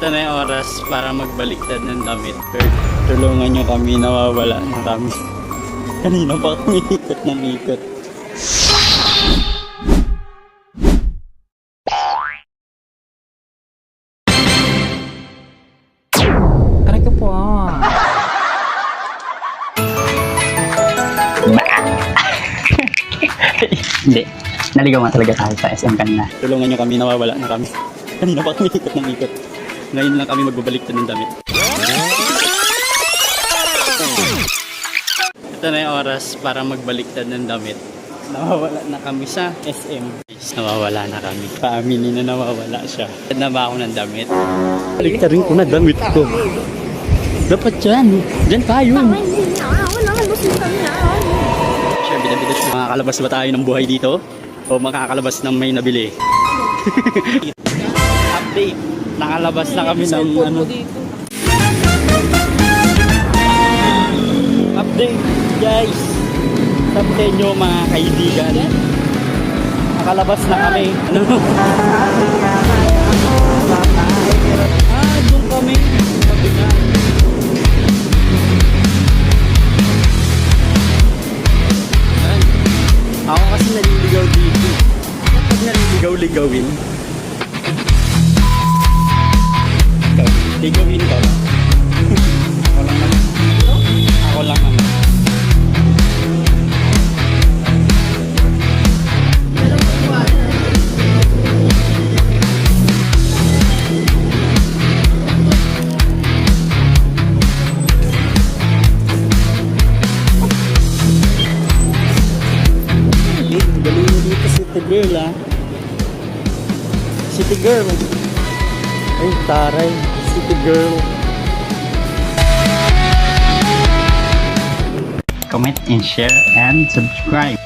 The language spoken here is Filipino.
Ito na yung oras para magbaliktad ng damit. Tulungan nyo kami, nawawala na kami. Kanina pa kami ikot ng ikot. Aray ko po. Hindi. Naligaw nga talaga tayo sa SM kanina. Tulungan nyo kami, nawawala na kami. Kanina pa kami ikot ng ikot. Ngayon lang kami magbabaliktad ng damit. Ito na yung oras para magbaliktad ng damit. Nawawala na kami sa SM. Nawawala na kami. Paaminin na nawawala siya. Na ba ako ng damit? Baliktarin ko na damit ko. Dapat dyan. Dyan tayo. Sure, bida-bida siya. Makakalabas ba tayo ng buhay dito? O makakalabas ng may nabili? Update. Nakalabas na kami ng ano. Update guys. Update nyo mga kaibigan. Nakalabas na kami. Ano? Doon kami. Sabi na. Ako kasi naliligaw dito. Pag naliligaw-ligawin. Ligawin ka ba? Ako lang naman. Ako lang naman. Galing mo dito city girl ah. City girl. Ay taray. City girl. Comment and share and subscribe.